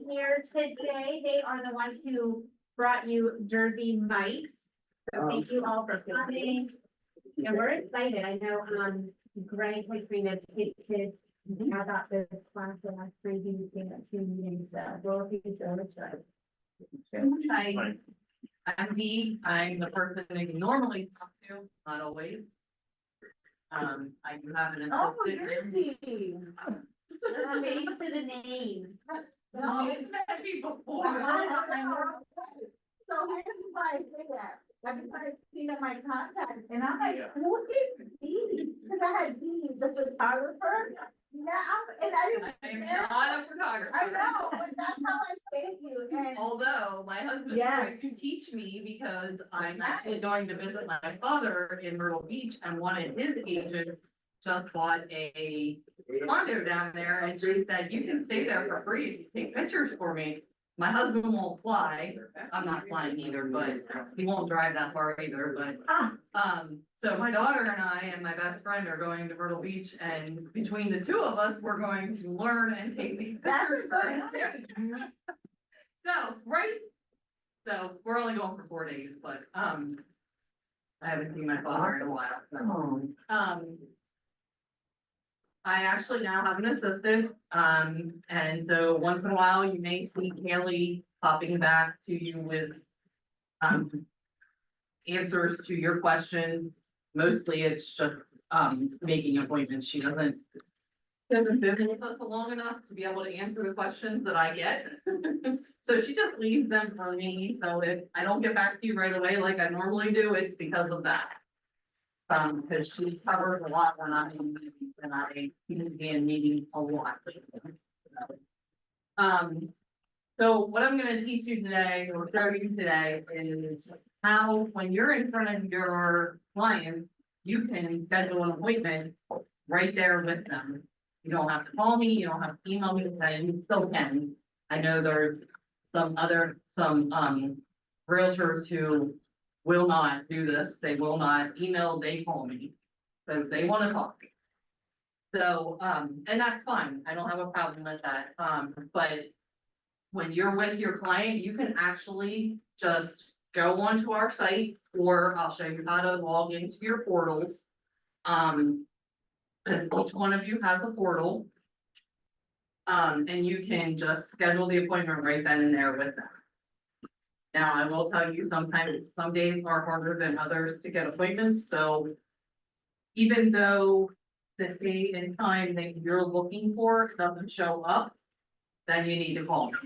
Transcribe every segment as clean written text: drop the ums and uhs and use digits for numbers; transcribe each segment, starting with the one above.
here today. They are the ones who brought you Jersey mics. So thank you all for coming. And we're excited. I know, Greg, like, we know kids, I got this class last crazy thing at 2 meetings, so we'll be so excited. Hi, I'm Dee. I'm the person that you normally talk to, not always. I do have an Oh, assistant. you're Dee. Face to the name. No. She's met me before. So here's why I say that. Everybody's seen in my contacts, and I'm like, who is Dee? Because I had Dee, the photographer. And I I didn't. am not a photographer. I know, but that's how I saved you, and. Although my husband's Yes. going to teach me because I'm actually going to visit my father in Myrtle Beach, and one of his agents just bought a condo down there, and she said, you can stay there for free if you take pictures for me. My husband won't fly. I'm not flying either, but he won't drive that far either, but, so my daughter and I and my best friend are going to Myrtle Beach, and between the two of us, we're going to learn and take these That's pictures. a good thing. So, right? So, we're only going for 4 days, but, I haven't seen my father in a while, so. I actually now have an assistant, and so once in a while you may see Kaylee popping back to you with, answers to your questions. Mostly it's just, making appointments. She doesn't been with us long enough to be able to answer the questions that I get. So she just leaves them for me, so if I don't get back to you right away like I normally do, it's because of that. Because she covers a lot when I'm in meetings, and I seem to be in meetings a lot lately. So what I'm gonna teach you today, or show you today, is how, when you're in front of your clients, you can schedule an appointment right there with them. You don't have to call me, you don't have to email me, and you still can. I know there's some realtors who will not do this, they will not email, they call me, because they wanna talk. So, and that's fine, I don't have a problem with that, but when you're with your client, you can actually just go onto our site, or I'll show you how to log into your portals. Cause each one of you has a portal. And you can just schedule the appointment right then and there with them. Now, I will tell you, sometimes, some days are harder than others to get appointments, so. Even though the date and time that you're looking for doesn't show up, then you need to call me.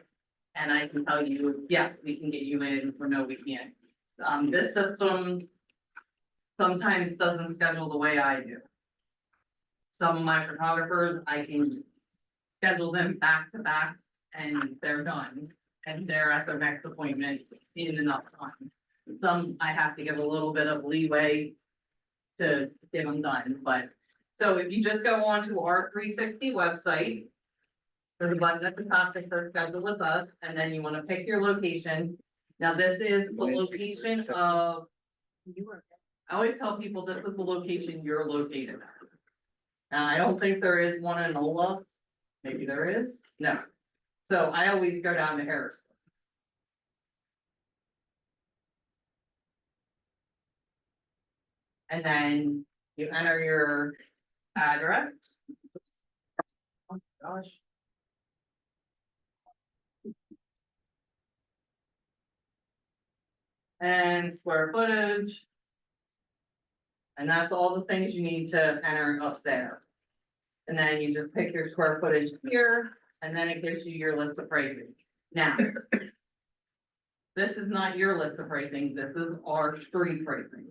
And I can tell you, yes, we can get you in, or no, we can't. This system sometimes doesn't schedule the way I do. Some of my photographers, I can schedule them back to back and they're done. And they're at their next appointment in enough time. Some I have to give a little bit of leeway to get them done, but. So if you just go on to our 360 website. There's a button at the top that says schedule with us, and then you wanna pick your location. Now, this is the location of. I always tell people this is the location you're located at. Now, I don't think there is one in Ola. Maybe there is, no. So I always go down to Harrisburg. And then you enter your address. Oh gosh. And square footage. And that's all the things you need to enter up there. And then you just pick your square footage here, and then it gives you your list of pricing. Now. This is not your list of pricing, this is our street pricing.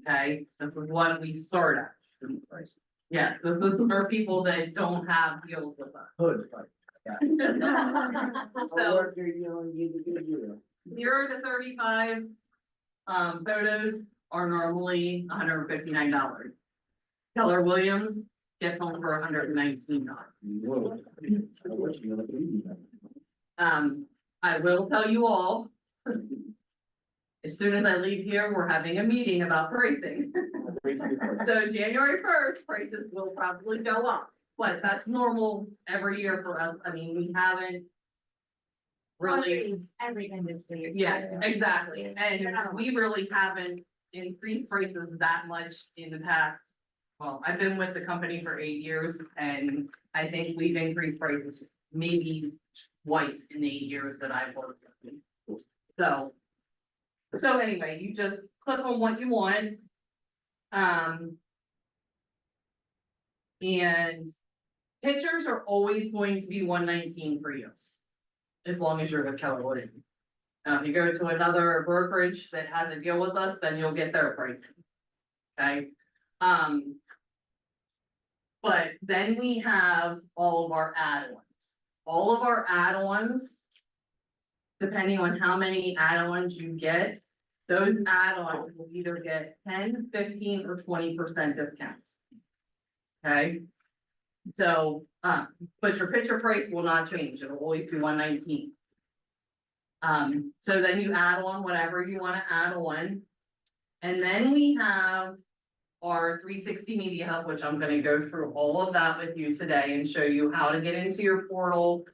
Okay, this is what we start at. Street pricing. Yes, this is for people that don't have deals with us. Hood. So 0 to 35. Photos are normally $159. Keller Williams gets home for $119. I will tell you all. As soon as I leave here, we're having a meeting about pricing. So January 1st, prices will probably go up, but that's normal every year for us. I mean, we haven't really, Every industry. is yeah, better. exactly, They're not and we really haven't increased prices that much in the past. Well, I've been with the company for 8 years, and I think we've increased prices maybe twice in the 8 years that I've worked with them. So anyway, you just click on what you want. And pictures are always going to be 119 for you. As long as you're with Keller Williams. If you go to another brokerage that has a deal with us, then you'll get their pricing. Okay, but then we have all of our add-ons. All of our add-ons, depending on how many add-ons you get, those add-ons will either get 10, 15, or 20% discounts. Okay? So, but your picture price will not change. It'll always be 119. So then you add on whatever you want to add on. And then we have our 360 Media Hub, which I'm gonna go through all of that with you today and show you how to get into your portal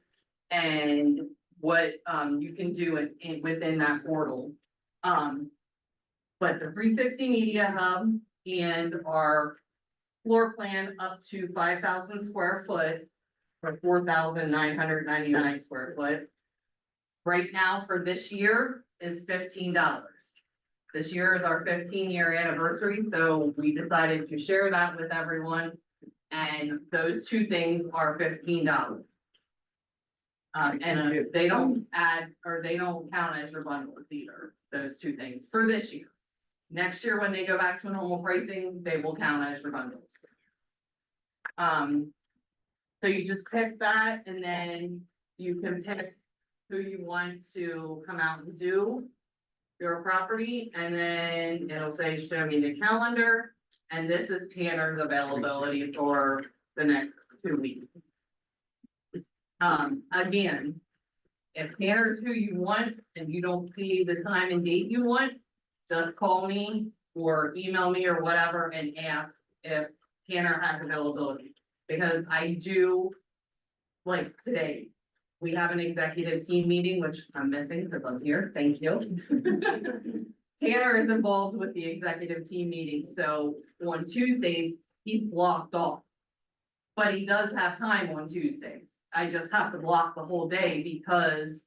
and what, you can do within that portal. But the 360 Media Hub and our floor plan up to 5,000 square foot for 4,999 square foot. Right now for this year is $15. This year is our 15-year anniversary, so we decided to share that with everyone. And those two things are $15. And they don't add, or they don't count as your bundles either, those two things for this year. Next year, when they go back to normal pricing, they will count as your bundles. So you just pick that and then you can pick who you want to come out and do your property, and then it'll say, show me the calendar. And this is Tanner's availability for the next 2 weeks. Again, if Tanner's who you want and you don't see the time and date you want, just call me or email me or whatever and ask if Tanner has availability. Because I do, like today, we have an executive team meeting, which I'm missing because I'm here, thank you. Tanner is involved with the executive team meeting, so on Tuesdays, he's blocked off. But he does have time on Tuesdays. I just have to block the whole day because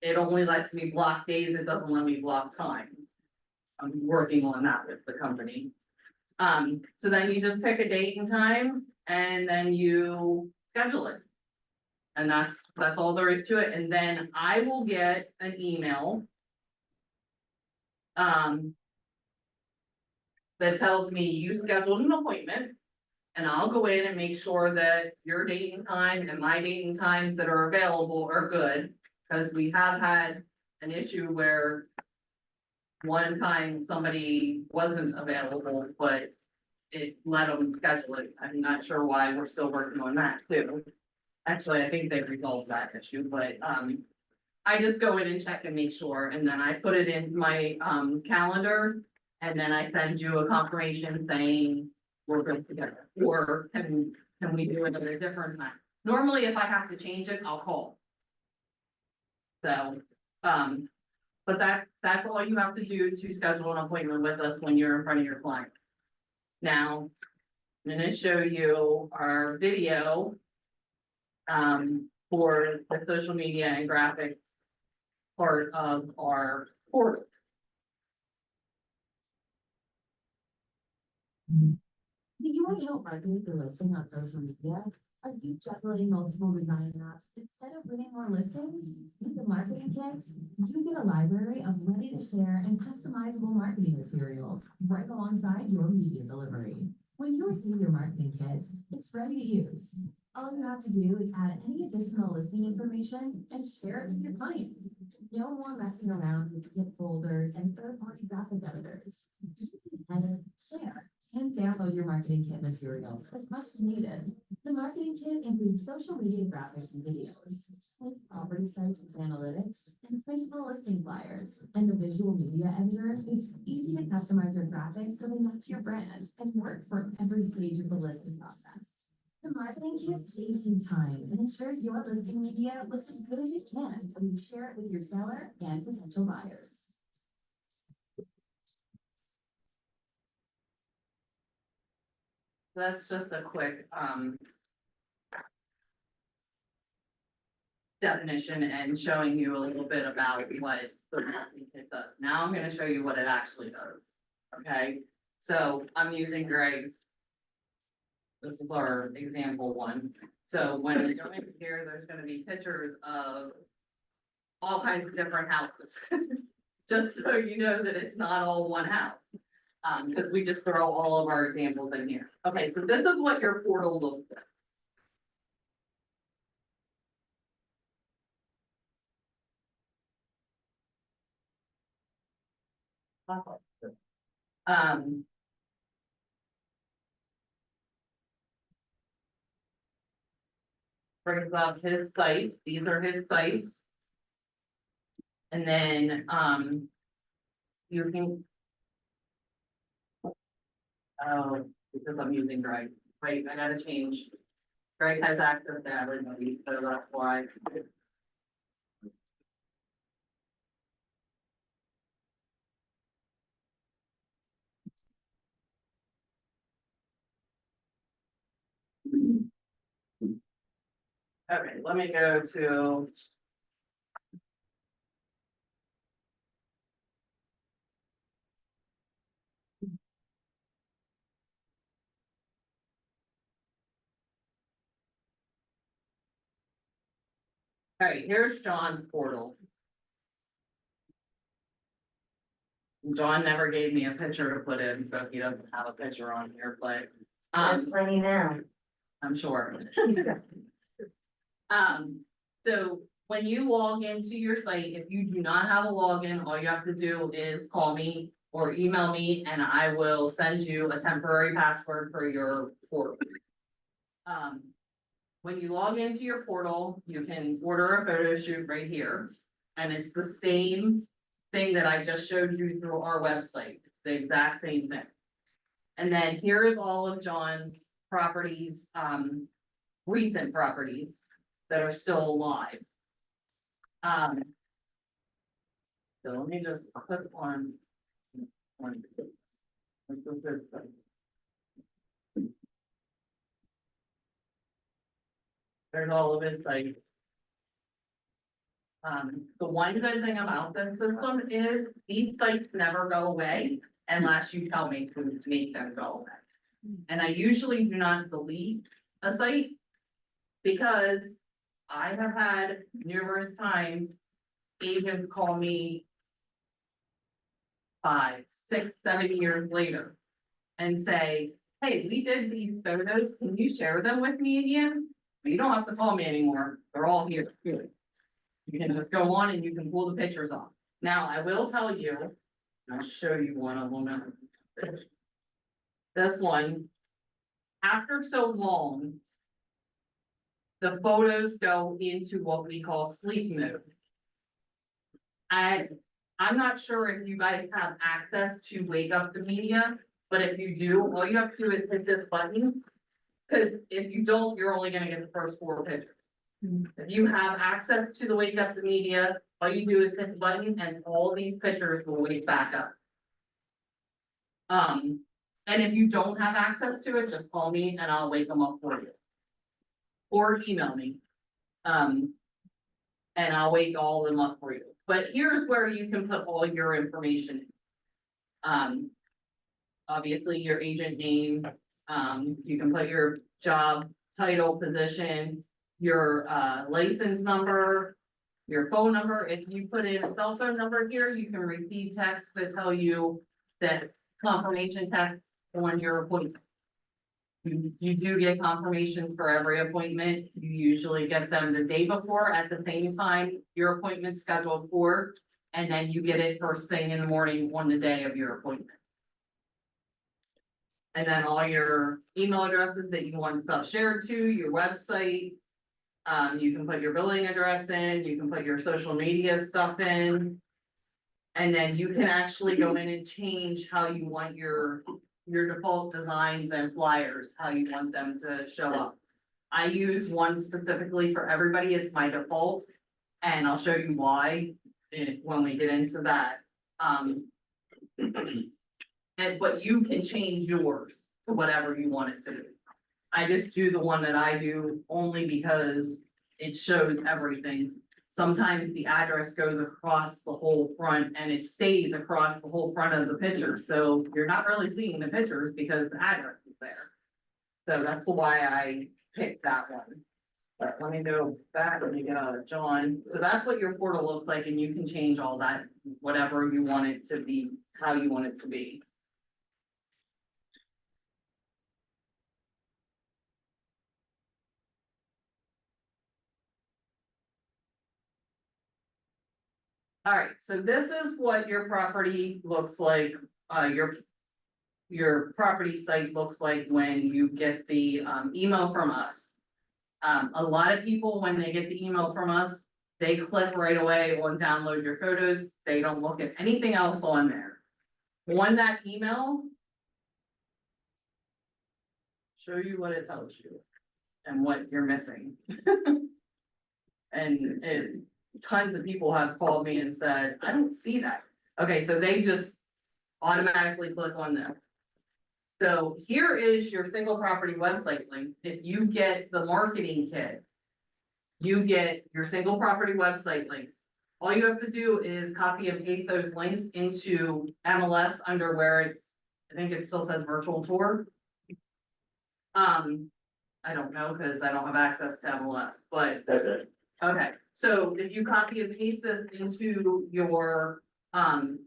it only lets me block days, it doesn't let me block time. I'm working on that with the company. So then you just pick a date and time and then you schedule it. And that's all there is to it. And then I will get an email. That tells me you scheduled an appointment. And I'll go in and make sure that your date and time and my date and times that are available are good. Cause we have had an issue where one time somebody wasn't available, but it let them schedule it. I'm not sure why. We're still working on that too. Actually, I think they resolved that issue, but, I just go in and check and make sure, and then I put it into my, calendar. And then I send you a confirmation saying we're good together, or can we do it at a different time? Normally, if I have to change it, I'll call. So, but that's all you have to do to schedule an appointment with us when you're in front of your client. Now, I'm gonna show you our video. For the social media and graphic part of our portal. Do you want to help market your listing on social media? Are you juggling multiple design apps instead of winning more listings? With the marketing kit, you get a library of ready to share and customizable marketing materials right alongside your media delivery. When you receive your marketing kit, it's ready to use. All you have to do is add any additional listing information and share it with your clients. No more messing around with zip folders and third-party graphic editors. Edit, share, and download your marketing kit materials as much as needed. The marketing kit includes social media graphics and videos, like property sites with analytics, and printable listing flyers. And the visual media editor makes it easy to customize your graphics so they match your brand and work for every stage of the listing process. The marketing kit saves you time and ensures your listing media looks as good as it can when you share it with your seller and potential buyers. That's just a quick, definition and showing you a little bit about what the marketing kit does. Now I'm gonna show you what it actually does. Okay, so I'm using Greg's. This is our example one. So when you go in here, there's gonna be pictures of all kinds of different houses. Just so you know that it's not all one house. Because we just throw all of our examples in here. Okay, so this is what your portal looks like. Um. Brings up his sites, these are his sites. And then, you can. Oh, because I'm using Greg, wait, I gotta change. Greg has access to everybody, so that's why. Okay, let me go to. All right, here's John's portal. John never gave me a picture to put in, so he doesn't have a picture on here, but, There's plenty now. I'm sure. So when you log into your site, if you do not have a login, all you have to do is call me or email me and I will send you a temporary password for your portal. When you log into your portal, you can order a photo shoot right here. And it's the same thing that I just showed you through our website. It's the exact same thing. And then here is all of John's properties, recent properties that are still alive. So let me just click on. There's all of his sites. The one good thing about this system is these sites never go away unless you tell me to make them go away. And I usually do not delete a site because I have had numerous times agents call me 5, 6, 7 years later and say, hey, we did these photos, can you share them with me again? You don't have to call me anymore, they're all here. You can just go on and you can pull the pictures off. Now, I will tell you, I'll show you one of them. This one, after so long, the photos go into what we call sleep mode. I'm not sure if you guys have access to wake up the media, but if you do, all you have to do is hit this button. Cause if you don't, you're only gonna get the first 4 pictures. If you have access to the wake up the media, all you do is hit the button and all these pictures will wake back up. And if you don't have access to it, just call me and I'll wake them up for you. Or email me. And I'll wake all of them up for you. But here's where you can put all your information. Obviously your agent name, you can put your job title, position, your license number, your phone number. If you put in a cell phone number here, you can receive texts that tell you that confirmation text on your appointment. You do get confirmations for every appointment. You usually get them the day before at the same time your appointment's scheduled for, and then you get it first thing in the morning on the day of your appointment. And then all your email addresses that you want stuff shared to, your website. You can put your billing address in, you can put your social media stuff in. And then you can actually go in and change how you want your default designs and flyers, how you want them to show up. I use one specifically for everybody, it's my default, and I'll show you why when we get into that. But you can change yours to whatever you want it to be. I just do the one that I do only because it shows everything. Sometimes the address goes across the whole front and it stays across the whole front of the picture, so you're not really seeing the pictures because the address is there. So that's why I picked that one. But let me go back and John, so that's what your portal looks like, and you can change all that, whatever you want it to be, how you want it to be. Alright, so this is what your property looks like, your property site looks like when you get the email from us. A lot of people, when they get the email from us, they click right away on download your photos, they don't look at anything else on there. On that email. Show you what it tells you and what you're missing. And tons of people have called me and said, I don't see that. Okay, so they just automatically click on them. So here is your single property website link. If you get the marketing kit, you get your single property website links. All you have to do is copy and paste those links into MLS under where it's, I think it still says virtual tour. I don't know, because I don't have access to MLS, but. That's it. Okay, so if you copy and paste this into your, the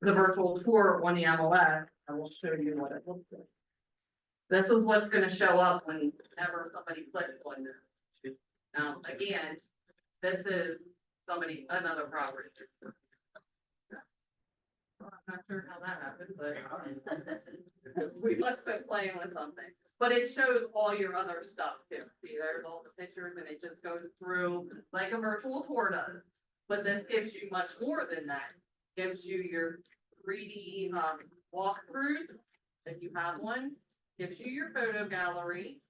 virtual tour on the MLS, I will show you what it looks like. This is what's gonna show up whenever somebody clicks on this. Now, again, this is another property. I'm not sure how that happened, but we must have been playing with something. But it shows all your other stuff too. See, there's all the pictures and it just goes through like a virtual tour does. But this gives you much more than that. Gives you your 3D walkthroughs, if you have one. Gives you your photo gallery.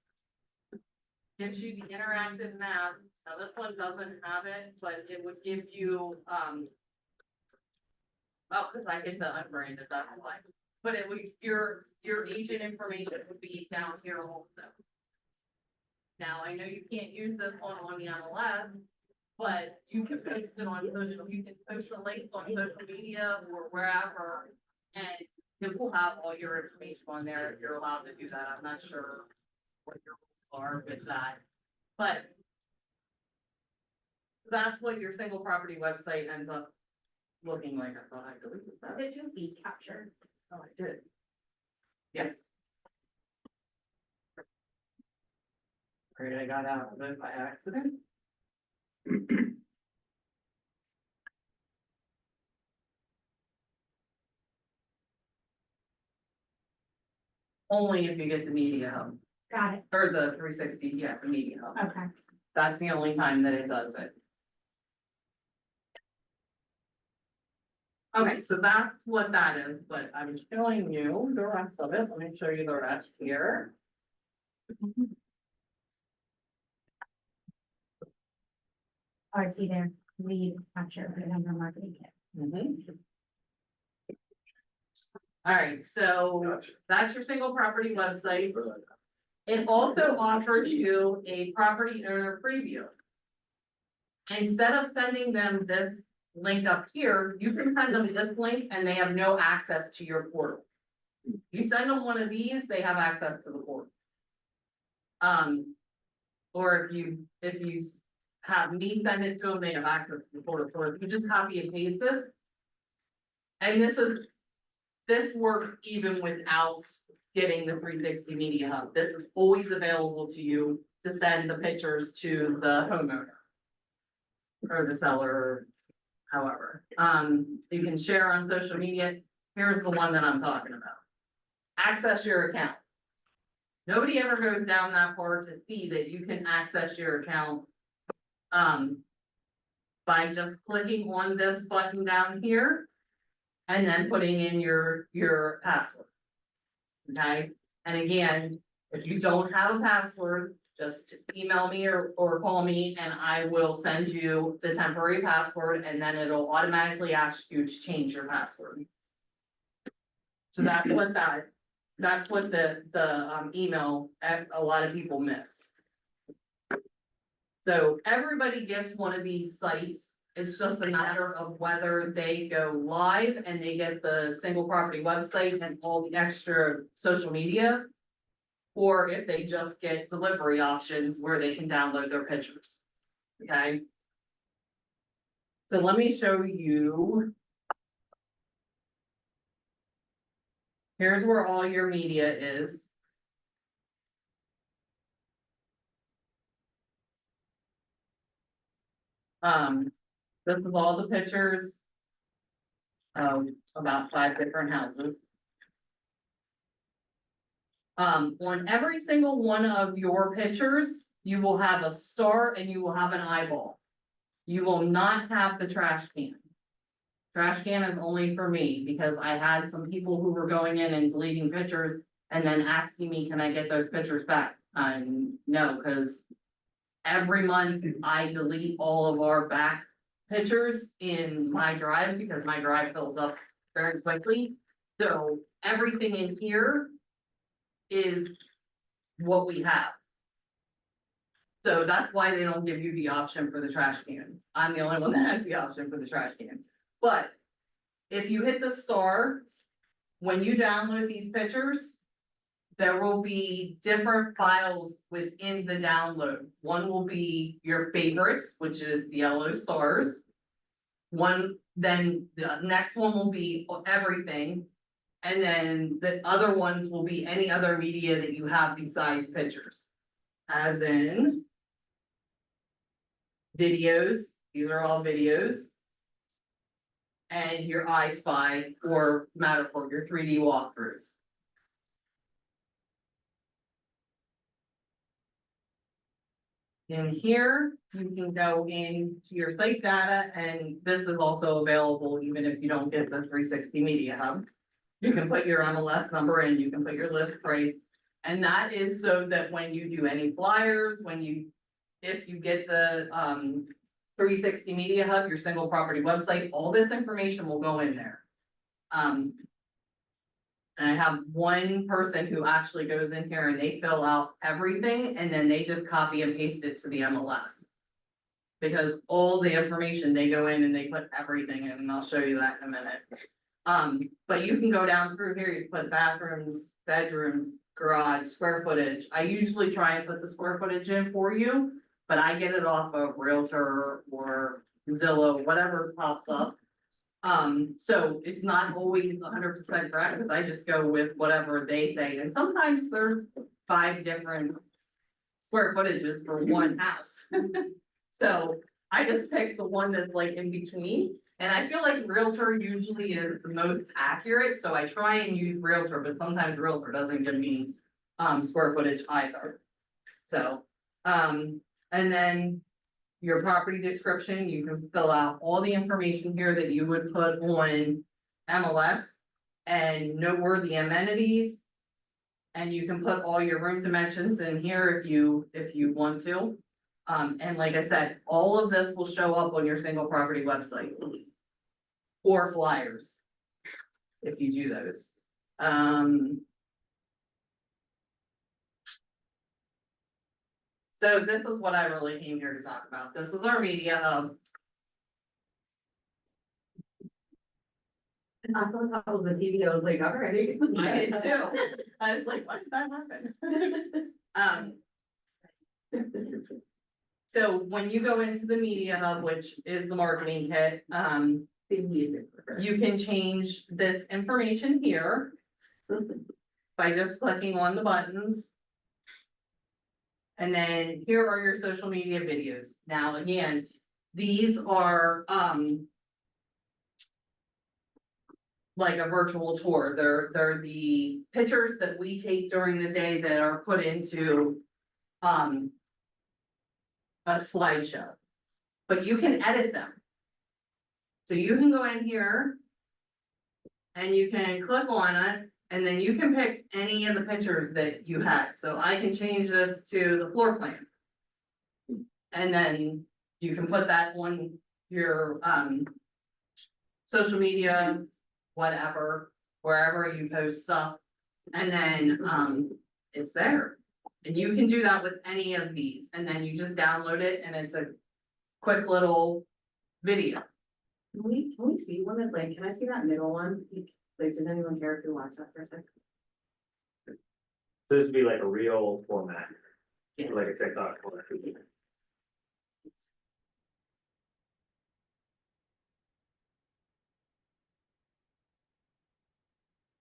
Gives you the interactive map. Now this one doesn't have it, but it would give you oh, because I get the unbranded, that's why. But it would, your agent information would be down here also. Now, I know you can't use this one on the MLS, but you can post it on social, you can post the links on social media or wherever. And it will have all your information on there if you're allowed to do that. I'm not sure what your rules are with that. But that's what your single property website ends up looking like. I thought I deleted that. Did you be captured? Oh, I did. Yes. Great, I got out of it by accident. Only if you get the media hub, Got it, or the 360, yeah, the media hub. okay. That's the only time that it does it. Okay, so that's what that is, but I'm showing you the rest of it. Let me show you the rest here. Oh, I see there, lead capture, put it under marketing kit. All right, so that's your single property website. It also offers you a property owner preview. Instead of sending them this link up here, you can send them this link and they have no access to your portal. You send them one of these, they have access to the portal. Or if you have me send it to them, they have access to the portal. So if you just copy and paste it. And this works even without getting the 360 media hub. This is always available to you to send the pictures to the homeowner. Or the seller, however. You can share on social media. Here's the one that I'm talking about. Access your account. Nobody ever goes down that far to see that you can access your account. By just clicking on this button down here. And then putting in your password. Okay, and again, if you don't have a password, just email me or call me and I will send you the temporary password and then it'll automatically ask you to change your password. So that's what the email, a lot of people miss. So everybody gets one of these sites. It's just a matter of whether they go live and they get the single property website and all the extra social media. Or if they just get delivery options where they can download their pictures. Okay? So let me show you. Here's where all your media is. This is all the pictures of about 5 different houses. On every single one of your pictures, you will have a star and you will have an eyeball. You will not have the trash can. Trash can is only for me because I had some people who were going in and deleting pictures and then asking me, can I get those pictures back? No, because every month I delete all of our back pictures in my drive because my drive fills up very quickly. So everything in here is what we have. So that's why they don't give you the option for the trash can. I'm the only one that has the option for the trash can. But if you hit the star, when you download these pictures, there will be different files within the download. One will be your favorites, which is the yellow stars. Then the next one will be everything. And then the other ones will be any other media that you have besides pictures. As in videos, these are all videos. And your I Spy or Matterport, your 3D walkthroughs. In here, you can go into your site data, and this is also available even if you don't get the 360 Media Hub. You can put your MLS number in, you can put your list price, and that is so that when you do any flyers, if you get the 360 Media Hub, your single property website, all this information will go in there. And I have one person who actually goes in here and they fill out everything and then they just copy and paste it to the MLS. Because all the information, they go in and they put everything in, and I'll show you that in a minute. But you can go down through here, you put bathrooms, bedrooms, garage, square footage. I usually try and put the square footage in for you, but I get it off of Realtor or Zillow, whatever pops up. So it's not always 100% correct, because I just go with whatever they say, and sometimes there's 5 different square footages for one house. So I just pick the one that's like in between, and I feel like Realtor usually is the most accurate, so I try and use Realtor, but sometimes Realtor doesn't give me square footage either. So, and then your property description, you can fill out all the information here that you would put on MLS and noteworthy amenities. And you can put all your room dimensions in here if you want to. And like I said, all of this will show up on your single property website. Or flyers, if you do those. So this is what I really came here to talk about. This is our media hub. I thought that was a TV. I was like, all right. I did too. I was like, why did that happen? So when you go into the media hub, which is the marketing kit, you can change this information here by just clicking on the buttons. And then here are your social media videos. Now, again, these are, like a virtual tour. They're the pictures that we take during the day that are put into, a slideshow. But you can edit them. So you can go in here and you can click on it And then you can pick any of the pictures that you had, so I can change this to the floor plan. And then you can put that on your, social media, whatever, wherever you post stuff. And then, it's there. And you can do that with any of these, and then you just download it, and it's a quick little video. Can we see one that, like, can I see that middle one? Like, does anyone care if we watch that for a second? This would be like a real format, Yeah. like a TikTok format.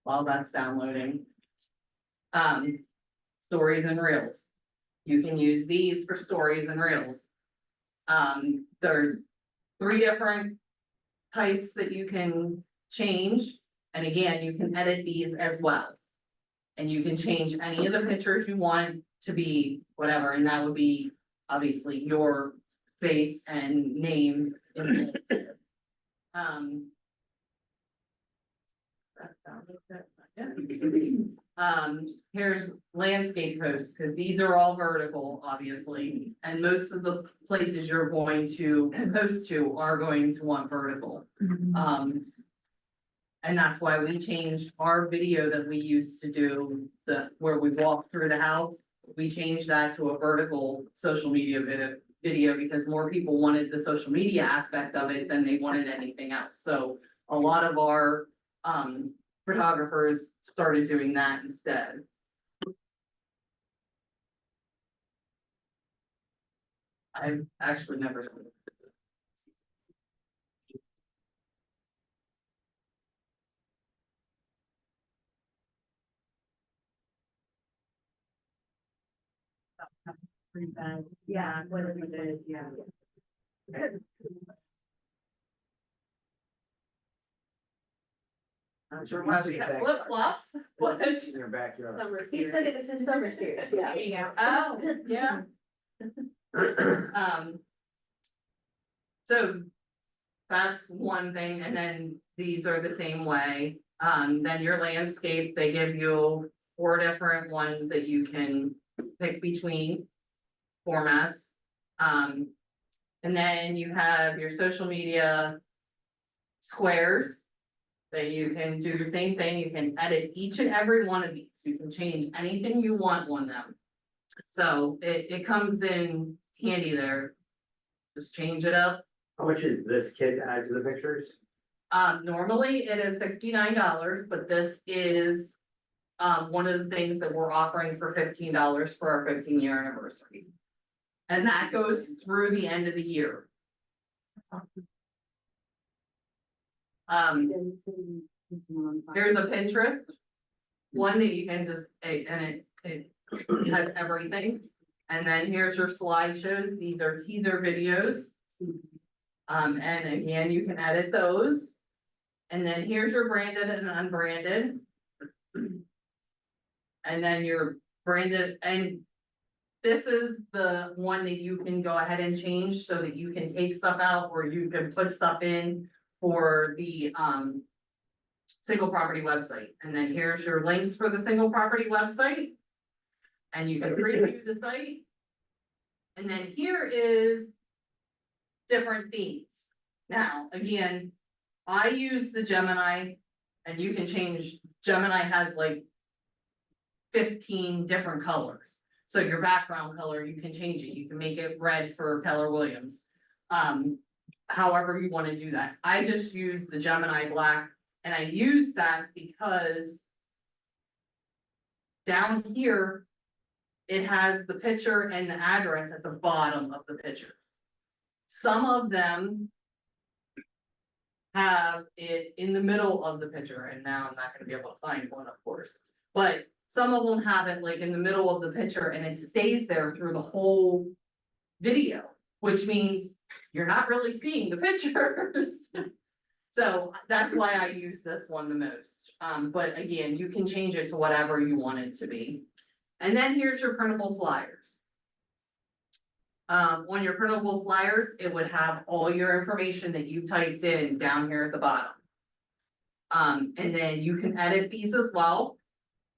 While that's downloading. Stories and reels. You can use these for stories and reels. There's 3 different types that you can change, and again, you can edit these as well. And you can change any of the pictures you want to be whatever, and that would be obviously your face and name. in it. That sounds like that, yeah. Here's landscape posts, because these are all vertical, obviously, and most of the places you're going to post to are going to want vertical. And that's why we changed our video that we used to do, where we walk through the house. We changed that to a vertical social media video because more people wanted the social media aspect of it than they wanted anything else. So a lot of our photographers started doing that instead. I've actually never. Pretty bad. Yeah, whether we did, yeah. Not sure why we have flip flops, but. In your backyard. Summer He said it was his summer series, yeah. There you go. Oh, yeah. So. That's one thing, and then these are the same way. Then your landscape, they give you 4 different ones that you can pick between formats. And then you have your social media squares. That you can do the same thing, you can edit each and every one of these, you can change anything you want on them. So it comes in handy there. Just change it up. How much is this kit to add to the pictures? Normally it is $69, but this is. One of the things that we're offering for $15 for our 15-year anniversary. And that goes through the end of the year. Here's a Pinterest. One that you can just, and it has everything. And then here's your slideshows. These are teaser videos. And again, you can edit those. And then here's your branded and unbranded. And then your branded, and this is the one that you can go ahead and change so that you can take stuff out or you can put stuff in for the single property website. And then here's your links for the single property website. And you can preview the site. And then here is different themes. Now, again, I use the Gemini, and you can change, Gemini has like 15 different colors. So your background color, you can change it. You can make it red for Keller Williams. However you want to do that. I just use the Gemini black, and I use that because down here, it has the picture and the address at the bottom of the pictures. Some of them have it in the middle of the picture, and now I'm not gonna be able to find one, of course. But some of them have it like in the middle of the picture, and it stays there through the whole video, which means you're not really seeing the pictures. So that's why I use this one the most. But again, you can change it to whatever you want it to be. And then here's your printable flyers. On your printable flyers, it would have all your information that you typed in down here at the bottom. And then you can edit these as well.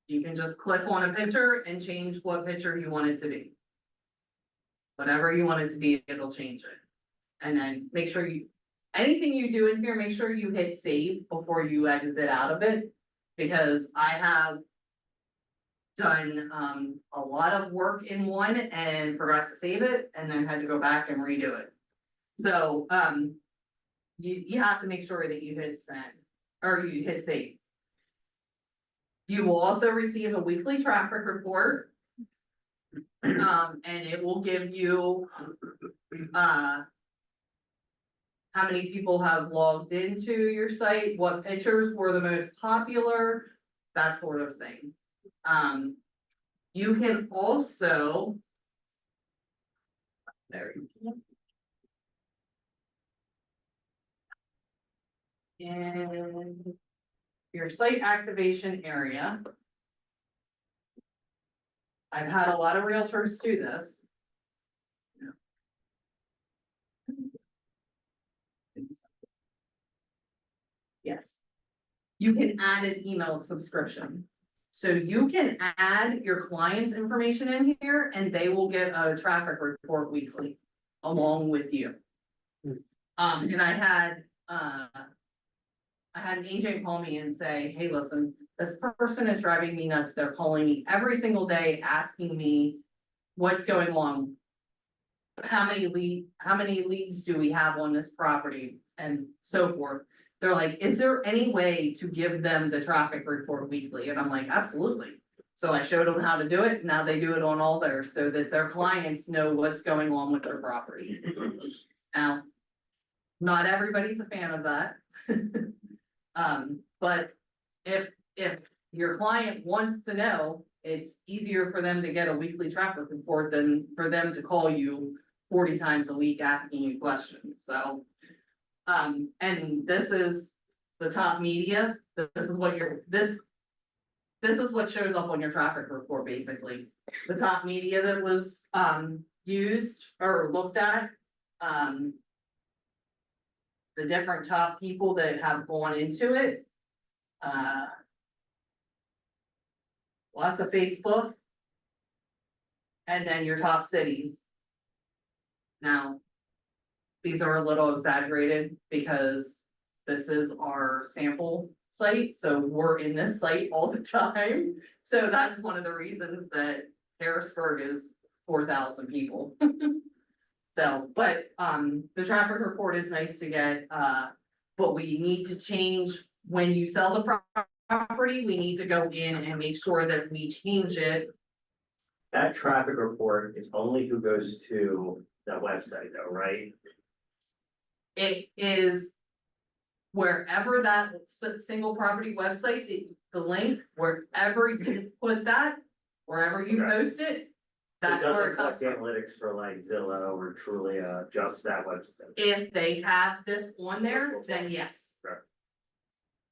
You can just click on a picture and change what picture you want it to be. Whatever you want it to be, it'll change it. And then make sure anything you do in here, make sure you hit save before you exit out of it. Because I have done, a lot of work in one and forgot to save it and then had to go back and redo it. So, you have to make sure that you hit send, or you hit save. You will also receive a weekly traffic report. And it will give you, how many people have logged into your site, what pictures were the most popular, that sort of thing. You can also. There you go. And your site activation area. I've had a lot of realtors do this. Yes. You can add an email subscription. So you can add your client's information in here and they will get a traffic report weekly along with you. And I had an agent call me and say, hey, listen, this person is driving me nuts. They're calling me every single day, asking me what's going on. How many leads do we have on this property and so forth. They're like, is there any way to give them the traffic report weekly? And I'm like, absolutely. So I showed them how to do it. Now they do it on all theirs so that their clients know what's going on with their property. Now, not everybody's a fan of that. But if your client wants to know, it's easier for them to get a weekly traffic report than for them to call you 40 times a week asking you questions, so. And this is the top media, this is what this is what shows up on your traffic report, basically. The top media that was, used or looked at, the different top people that have gone into it. Lots of Facebook. And then your top cities. Now, these are a little exaggerated because this is our sample site, so we're in this site all the time. So that's one of the reasons that Harrisburg is 4,000 people. So, but, the traffic report is nice to get, but we need to change when you sell the property, we need to go in and make sure that we change it. That traffic report is only who goes to that website though, right? It is wherever that single property website, the link, wherever you put that, wherever you Okay. post it, So that's where it comes doesn't from. collect analytics for like Zillow or Trulia, just that website. If they have this on there, then yes. Right.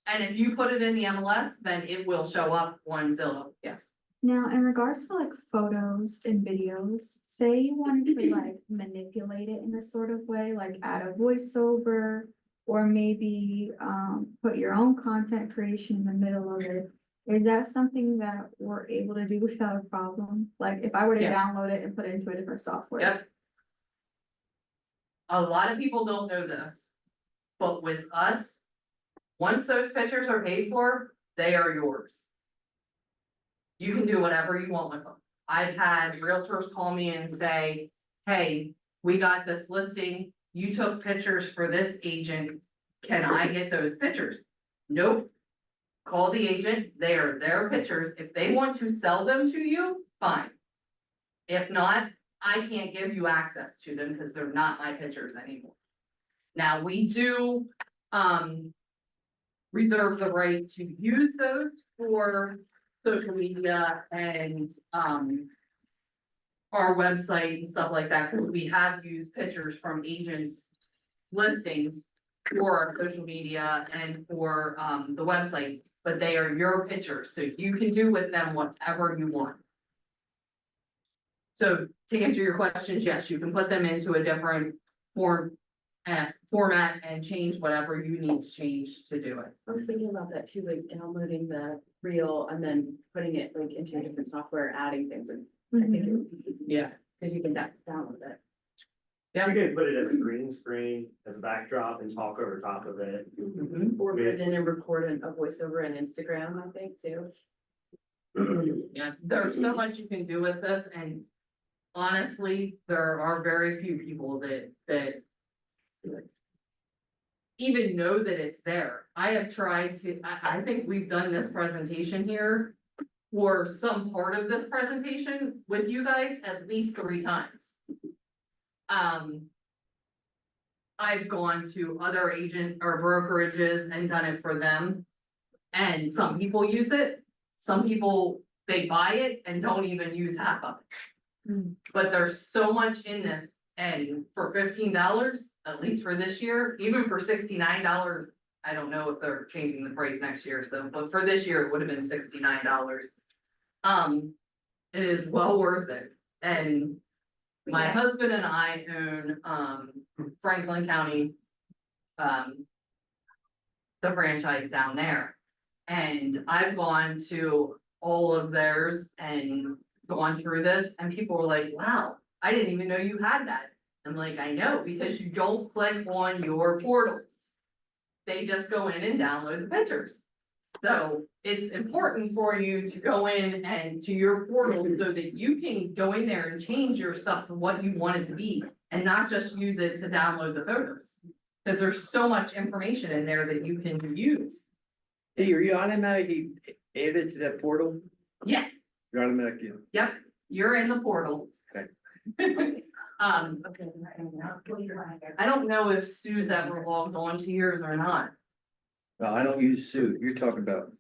And if you put it in the MLS, then it will show up on Zillow, yes. Now, in regards to like photos and videos, say you wanted to like manipulate it in a sort of way, like add a voiceover. Or maybe put your own content creation in the middle of it. Is that something that we're able to do without a problem? Like if I were to Yeah. download it and put it into a different software? Yep. A lot of people don't know this, but with us, once those pictures are paid for, they are yours. You can do whatever you want with them. I've had realtors call me and say, hey, we got this listing, you took pictures for this agent, can I get those pictures? Nope. Call the agent, they are their pictures, if they want to sell them to you, fine. If not, I can't give you access to them because they're not my pictures anymore. Now, we do, reserve the right to use those for social media and, our website and stuff like that, because we have used pictures from agents' listings for our social media and for, the website, but they are your pictures, so you can do with them whatever you want. So to answer your questions, yes, you can put them into a different and format and change whatever you need to change to do it. I was thinking about that too, like downloading the reel and then putting it like into a different software, adding things and I think it would be easy. Yeah. Cause you can download it. You can put it as a green screen, as a backdrop and talk over top of it. Or put it in and record a voiceover and Instagram, I think too. Yeah, there's so much you can do with this, and honestly, there are very few people that even know that it's there. I have tried to, I think we've done this presentation here, or some part of this presentation with you guys at least 3 times. I've gone to other agent or brokerages and done it for them. And some people use it, some people, they buy it and don't even use half of it. But there's so much in this, and for $15, at least for this year, even for $69, I don't know if they're changing the price next year, so, but for this year, it would have been $69. It is well worth it, and my husband and I own, Franklin County, the franchise down there. And I've gone to all of theirs and gone through this, and people were like, wow, I didn't even know you had that. I'm like, I know, because you don't click on your portals. They just go in and download the pictures. So it's important for you to go in and to your portal so that you can go in there and change your stuff to what you want it to be, and not just use it to download the photos. Because there's so much information in there that you can use. Hey, are you automatically added to that portal? Yes, You're automatic, yeah. yep, you're in the portal. Okay. I don't know if Sue's ever logged on to yours or not. No, I don't use Sue. You're talking about,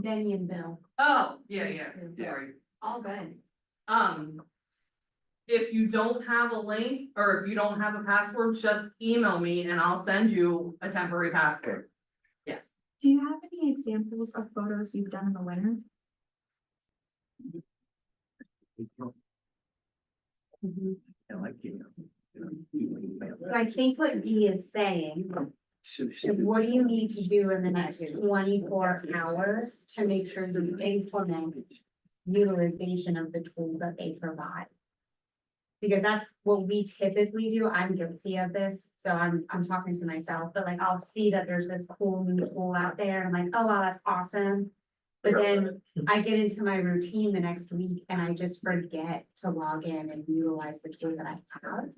Denny and Bill, Oh, yeah, sorry. all good. If you don't have a link, or if you don't have a password, just email me and I'll send you a temporary password. Yes, Do you have any examples of photos you've done in the winter? I like you. I think what Dee is saying Sue, is what do you need to do in the next 24 hours to make sure you implement utilization of the tool that they provide? Because that's what we typically do. I'm guilty of this, so I'm talking to myself, but like, I'll see that there's this cool new tool out there, and I'm like, oh wow, that's awesome. But then I get into my routine the next week and I just forget to log in and utilize the tool that I have.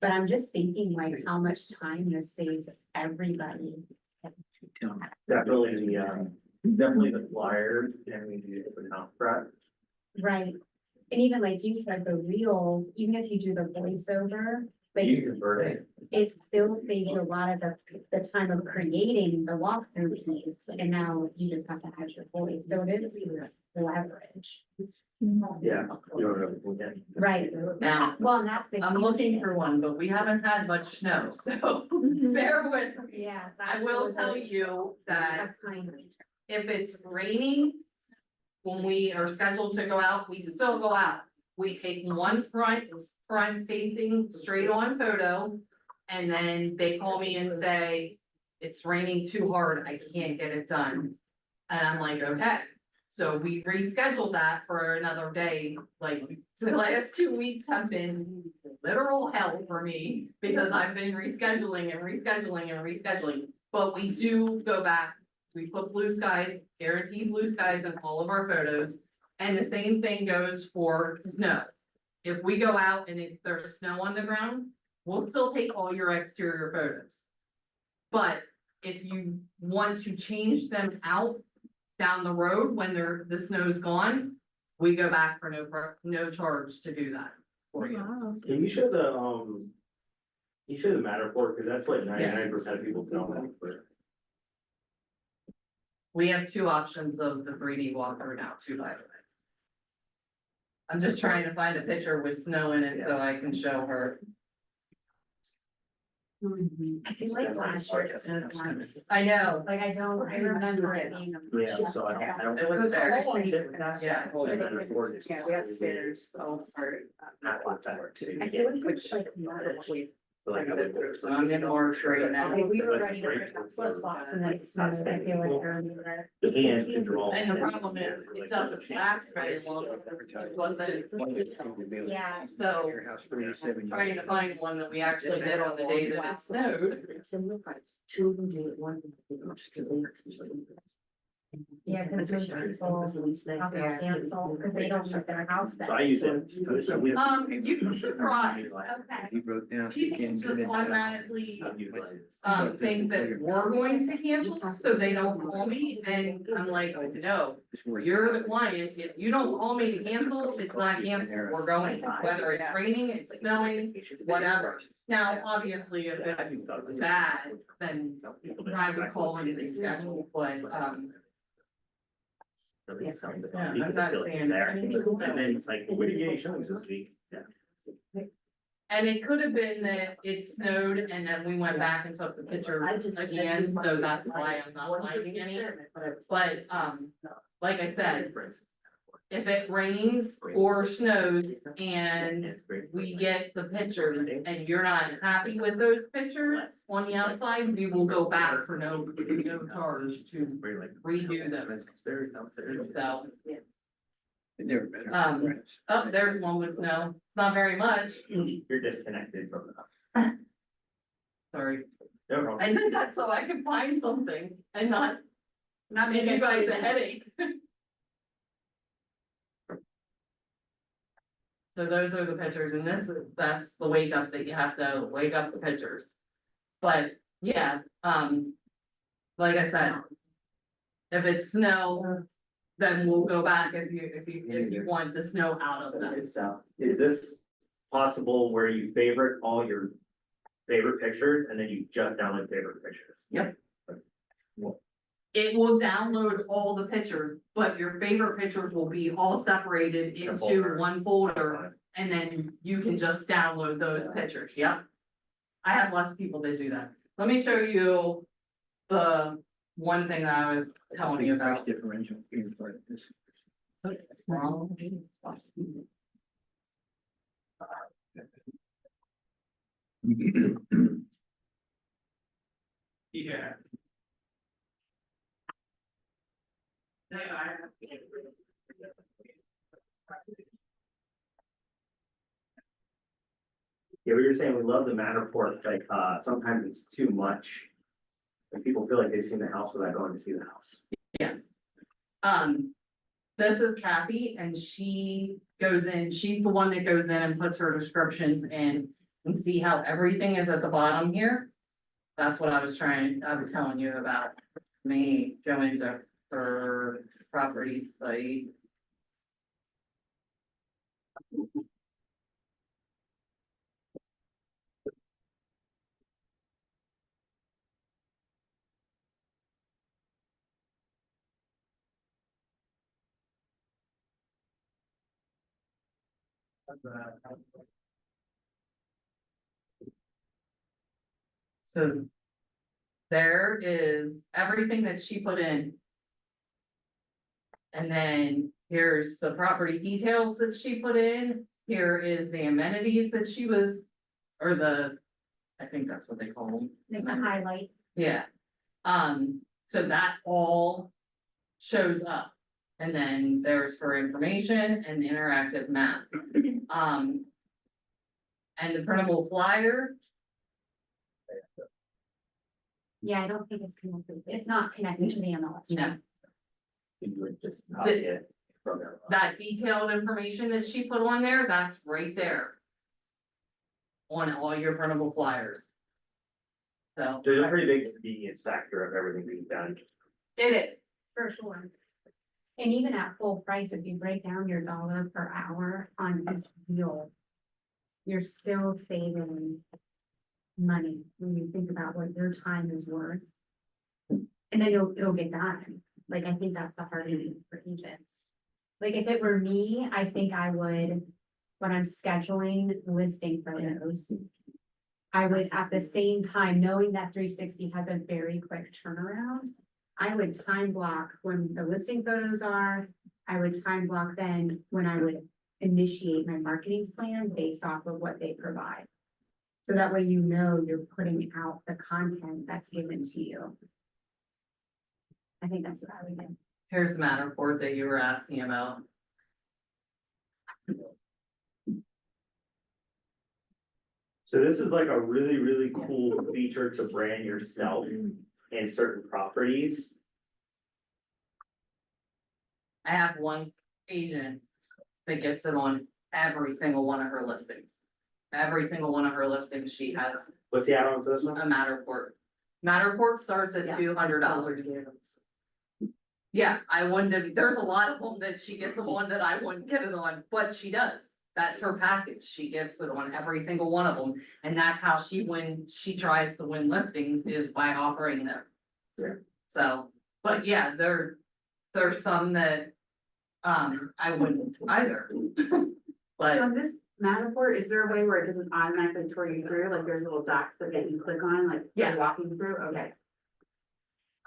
But I'm just thinking like how much time this saves everybody. Definitely the flyer, and we do it for not prep. Right. And even like you said, the reels, even if you do the voiceover, like You convert it. it still saves you a lot of the time of creating the walkthrough piece. And now you just have to add your voice. So it is leverage. Yeah. You don't know, we can. Right. now, Well, and that's the. I'm looking for one, but we haven't had much snow, so bear with me. Yeah. I will tell you that if it's raining, when we are scheduled to go out, we still go out. We take one front facing straight on photo. And then they call me and say, it's raining too hard, I can't get it done. And I'm like, okay, so we rescheduled that for another day. Like, the last 2 weeks have been literal hell for me, because I've been rescheduling and rescheduling and rescheduling. But we do go back, we put blue skies, guaranteed blue skies in all of our photos. And the same thing goes for snow. If we go out and if there's snow on the ground, we'll still take all your exterior photos. But if you want to change them out down the road when the snow's gone, we go back for no charge to do that for you. Wow. Can you show the Matterport, because that's what 99% of people don't. We have 2 options of the 3D walkthrough now, too, by the way. I'm just trying to find a picture with snow in it so I can show her. I feel like last year snowed once. I know, Like, I remember it being. Yeah, so I don't. it was there. Yeah. Yeah, we have stairs all part. Not a lot better too. I feel like it's like. Like, So I'm in Orange right now. Okay, we were That's ready to great. put up flip-flops and then it snowed, I feel like earlier. And control. And the problem is, it doesn't last very long. It wasn't, Yeah. so trying to find one that we actually did on the day that it snowed. Similar price, two of them do it, one of them didn't, because they. Yeah, because most people have to cancel, because they don't use their house then. So I use it. So we- You can surprise. Okay. He wrote down. People just automatically, I utilize it. think that we're going to cancel, so they don't call me, and I'm like, no. You're the client, if you don't call me to cancel, it's not canceled, we're going, whether it's raining, it's snowing, whatever. Now, obviously, if it's bad, then I would call and reschedule, but, Yes, I'm not saying there. anything. And then it's like, what are you getting showings this week? Yeah. and it could have been that it snowed, and then we went back and took the pictures again, so that's why I'm not finding any. But, like I said, if it rains or snows and we get the pictures and you're not happy with those pictures on the outside, we will go back for no charge to redo those. So, Never better. oh, there's one with snow. It's not very much, You're disconnected from the. sorry. No problem. I did that so I could find something and not make you guys a headache. So those are the pictures, and that's the wake up that you have to wake up the pictures. But, yeah, like I said. If it's snow, then we'll go back if you want the snow out of them. Is this possible where you favorite all your favorite pictures and then you just download favorite pictures? Yep. It will download all the pictures, but your favorite pictures will be all separated In a into folder. one folder. And then you can just download those pictures, yep. I have lots of people that do that. Let me show you the one thing that I was telling you Price about. differential in part of this. Yeah. Yeah, we were saying we love the Matterport, like, sometimes it's too much. And people feel like they've seen the house without going to see the house. Yes. This is Kathy and she goes in, she's the one that goes in and puts her descriptions in and see how everything is at the bottom here. That's what I was telling you about. Me go into her property site. So there is everything that she put in. And then here's the property details that she put in. Here is the amenities that she was, or I think that's what they call them. Like the highlights. Yeah. So that all shows up. And then there's for information and the interactive map. And the printable flyer, Yeah, I don't think it's connected. It's not connected to the MLS. no, You would just copy it from there. that detailed information that she put on there, that's right there. On all your printable flyers. So, There's a pretty big convenience factor of everything being done. it is, For sure. And even at full price, if you break down your dollar per hour on each deal, you're still saving money when you think about what your time is worth. And then it'll get done. Like, I think that's the hard thing for agents. Like, if it were me, I think I would, when I'm scheduling listing photos, I would at the same time, knowing that 360 has a very quick turnaround, I would time block when the listing photos are. I would time block then when I would initiate my marketing plan based off of what they provide. So that way you know you're putting out the content that's given to you. I think that's what I would do. Here's the Matterport that you were asking about. So this is like a really, really cool feature to brand yourself in certain properties. I have one agent that gets it on every single one of her listings. Every single one of her listings, she has What's the add-on for this one? a Matterport. Matterport starts at $200. Yeah, I wouldn't, there's a lot of them that she gets them on that I wouldn't get it on, but she does. That's her package. She gets it on every single one of them, and that's how she tries to win listings is by offering this. Yeah. So, but yeah, there's some that, I wouldn't either. But On this Matterport, is there a way where it doesn't automatically tour you through, like there's little dots that you click on, like Yes. you're walking through, okay.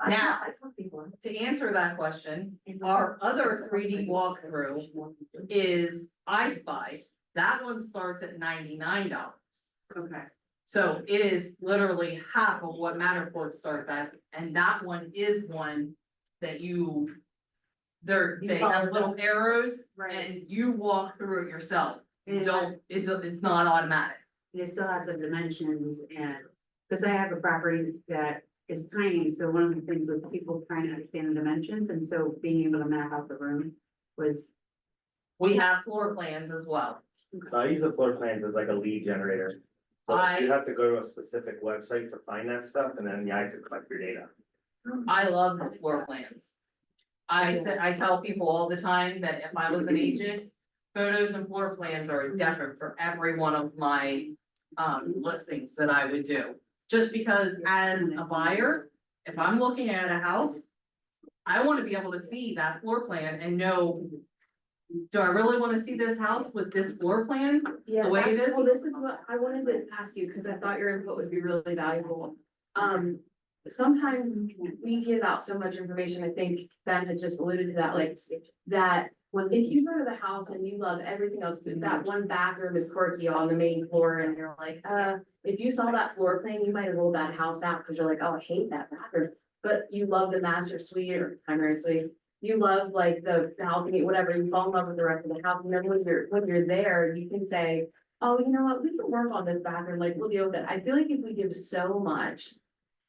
Now- I told people. to answer that question, our other 3D walkthrough is I Spy. That one starts at $99. Okay, So it is literally half of what Matterport starts at, and that one is one that they have little arrows right, and you walk through it yourself. You And don't, it's not automatic. and it still has the dimensions and, because I have a property that is tiny, so one of the things was people trying to understand the dimensions, and so being able to map out the room was. We have floor plans as well. So I use the floor plans as like a lead generator. So you have to go to a specific website to find that stuff, and then you have to collect your data. I love the floor plans. I tell people all the time that if I was an agent, photos and floor plans are different for every one of my listings that I would do. Just because as a buyer, if I'm looking at a house, I wanna be able to see that floor plan and know, do I really wanna see this house with this floor plan? Yeah, The way it is? well, this is what I wanted to ask you, because I thought your input would be really valuable. Sometimes we give out so much information, I think Ben had just alluded to that, like, that if you go to the house and you love everything else, but that one bathroom is quirky on the main floor, and you're like, if you saw that floor plan, you might have rolled that house out, because you're like, oh, I hate that bathroom. But you love the master suite or primary suite, you love like the balcony, whatever, you fall in love with the rest of the house, and then when you're there, you can say, oh, you know what, we can work on this bathroom, like, we'll deal with it. I feel like if we give so much,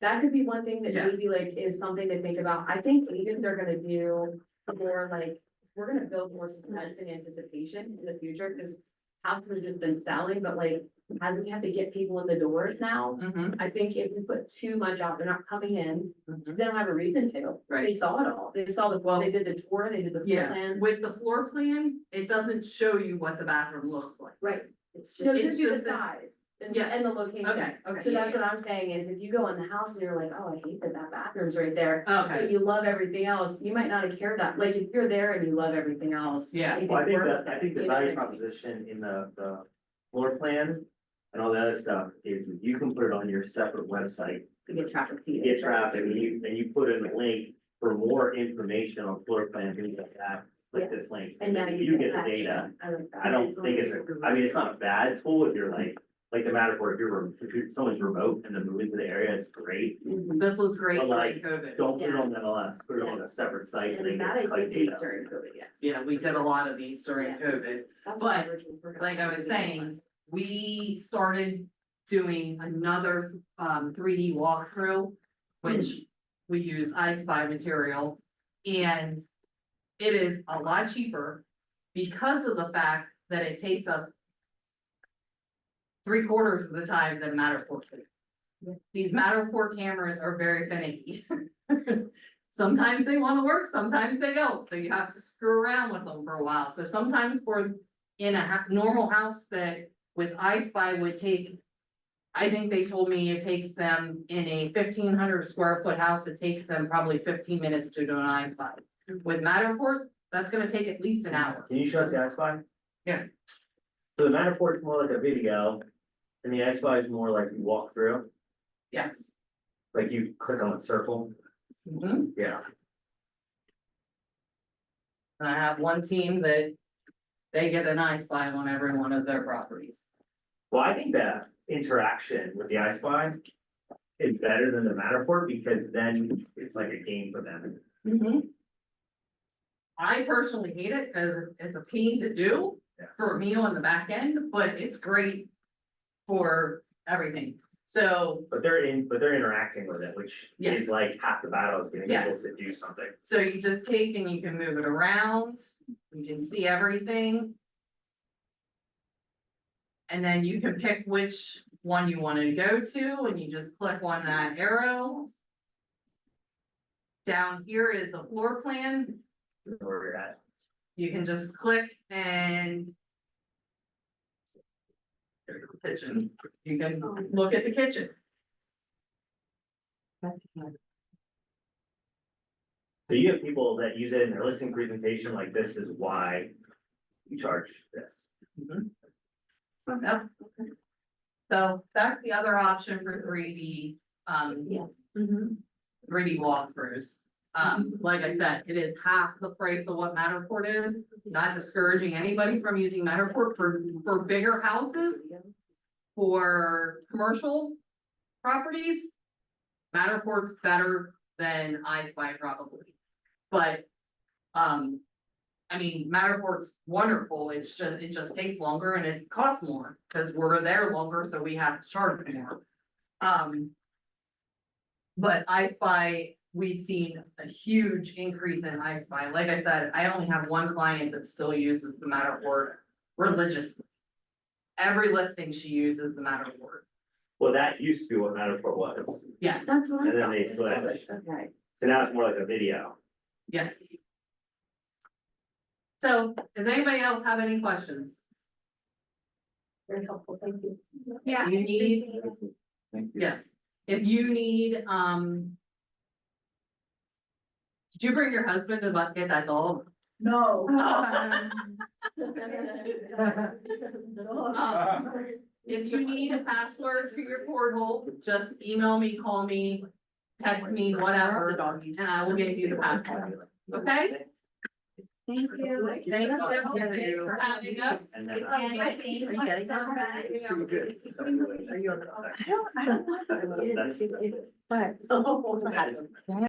that could be one thing that Yeah. maybe like is something to think about. I think agents are gonna do more like, we're gonna build more suspense and anticipation in the future, because houses have just been selling, but like, as we have to get people in the doors now, Mhm, I think if we put too much out, they're not coming in, mhm. they don't have a reason to. Right. They saw it all. They saw they did the tour, they did the floor Yeah, plan. with the floor plan, it doesn't show you what the bathroom looks like. Right. It's No, just, just do the just that- size and, Yeah. and the location. Okay, okay. So that's what I'm saying is if you go in the house and you're like, oh, I hate that bathroom's right there. Okay, But you love everything else, you might not have cared that, like, if you're there and you love everything else. Yeah. you Well, I can think work that, with I it, think the you know value what I mean? proposition in the floor plan and all the other stuff is you can put it on your separate website. to get traffic. You get traffic and you put in a link for more information on floor plans, things like that, like this link. And now You get the that. data. I like that. I don't think it's it's not a bad tool if you're like the Matterport, if someone's remote and they're moving to the area, it's great. this was great But, during like, COVID. Don't put it on MLS, put it on a separate site and they And that can I collect did data. during COVID, yes. Yeah, we did a lot of these during Yeah. COVID. That's But, what originally forgot. Like I was saying, we started doing another 3D walkthrough, which we use I Spy material. And it is a lot cheaper because of the fact that it takes us 3/4 of the time than Matterport. These Matterport cameras are very finicky. Sometimes they wanna work, sometimes they don't, so you have to screw around with them for a while. So sometimes in a normal house that with I Spy would take. I think they told me it takes them in a 1,500 square foot house, it takes them probably 15 minutes to do an I Spy. With Matterport, that's gonna take at least an hour. Can you show us the iSpy? Yeah. So the Matterport's more like a video and the iSpy is more like you walk through, Yes. like you click on the circle. Mhm. Yeah. And I have one team that they get an I Spy on every one of their properties. Well, I think that interaction with the iSpy is better than the Matterport, because then it's like a game for them. I personally hate it because it's a pain to do Yeah. for me on the back end, but it's great for everything. So, But they're interacting with it, which Yes. is like half the battle, is getting Yes. people to do something. so you just take and you can move it around, you can see everything. And then you can pick which one you want to go to, and you just click on that arrow. Down here is the floor plan. Where you're at. You can just click and. There's the kitchen. You can look at the kitchen. So you have people that use it in their listing presentation, like this is why we charge this. Yep. So that's the other option for 3D, Yeah. 3D walkthroughs. Like I said, it is half the price of what Matterport is, not discouraging anybody from using Matterport for bigger houses. For commercial properties, Matterport's better than iSpy probably. But, I mean, Matterport's wonderful, it just takes longer and it costs more, because we're there longer, so we have to charge more. But iSpy, we've seen a huge increase in iSpy. Like I said, I only have one client that still uses the Matterport religiously. Every listing she uses the Matterport. Well, that used to be what Matterport was, Yes, That's what I and then thought. they switched, Okay. so now it's more like a video. yes. So, does anybody else have any questions? Very helpful, thank you. Yeah. You need, yes, if you need, did you bring your husband to get that dog? No. If you need a password to your portal, just email me, call me, text me, whatever, and I will get you the password, okay? Thank you. Thank you for having us. And then, And I think- Are you getting that? Are you on the? I don't know. That's- But.